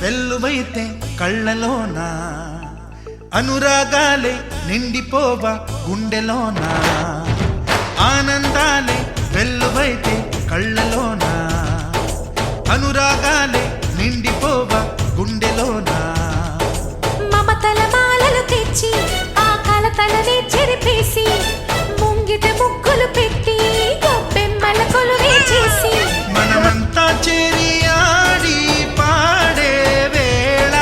వెల్లువైతే కళ్ళలోన అనురాగాలే నిండిపోవా గుండెలోన ఆనందాలే వెల్లువైతే కళ్ళలోన అనురాగాలే నిండిపోవా గుండెలోన మమతల మాలలు తెచ్చి ఆ కలతలనే చెరిపేసి ముంగిట ముగ్గులు పెట్టి గొప్పెమ్మల కొలువే చేసి మనమంతా చేరి ఆడి పాడే వేళ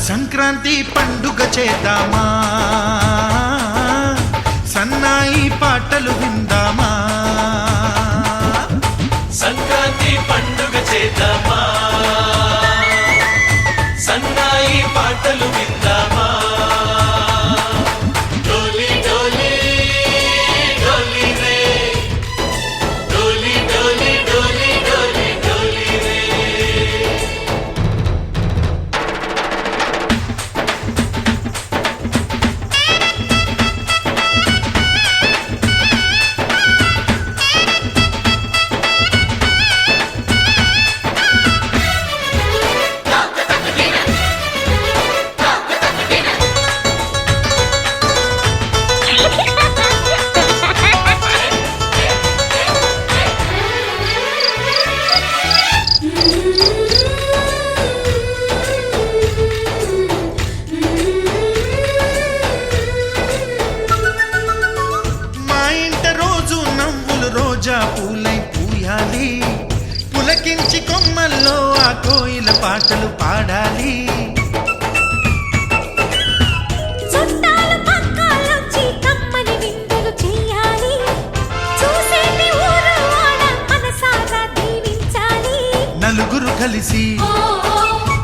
సంక్రాంతి పండుగ చేద్దామా సన్నాయి పాటలు విందామా సంక్రాంతి పండుగ చేద్దామా సన్నాయి పాటలు విందామా డోలి డోలి డోలి రే డోలి డోలి డోలి డోలి డోలి రే మా ఇంట రోజు నవ్వులు రోజా పూలై పూయాలి పులకించి కొమ్మల్లో ఆ కోయిల పాటలు పాడాలి చుట్టాలు పక్కాలొచ్చి కమ్మని విందులు చెయ్యాలి చూసేటి ఊరు వాడ మనసారా దీవించాలి నలుగురు కలిసి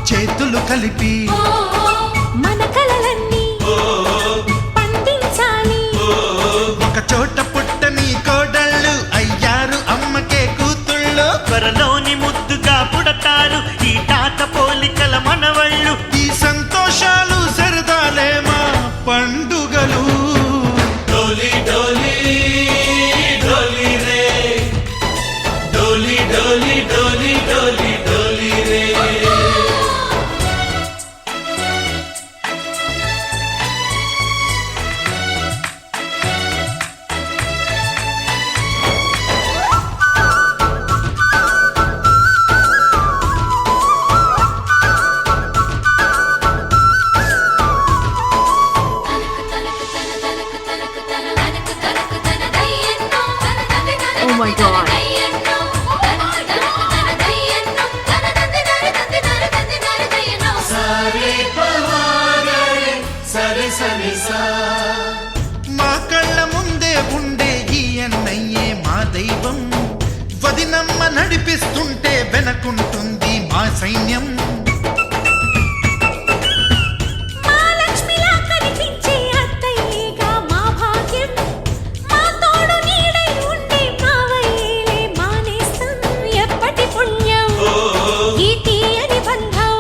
చేతులు కలిపి మన కలలన్నీ పండించాలి ఒక చోట పుట్టని కోడళ్ళు అయ్యారు అమ్మకే కూతుళ్ళు త్వరలోని ముద్దుగా పుడతారు ఈ తాత పోలికల మనవళ్ళు ఈ సంతోషాలు సరదాలే మా పండుగలు డోలి డోలి డోలి రే డోలి డోలి డోలి డోలి డోలి రే Oh my God. సరే పవారే సరే సరే సా మా కళ్ళ ముందే ఉండే ఈ అన్నయ్యే మా దైవం వదినమ్మ నడిపిస్తుంటే వెనకుంటుంది మా సైన్యం మహాలక్ష్మిలా కనిపించే అత్తయ్యేగా మా భాగ్యం మా తోడు నీడై ఉండే మావయ్యేలే మానేస్తాం ఎప్పటి పుణ్యం ఈ తీయని బంధం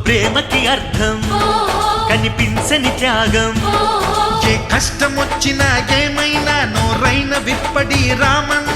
ప్రేమకి అర్థం కనిపించని త్యాగం ఏ కష్టం వచ్చినా ఏమైనా నోరైన విప్పడి రామన్న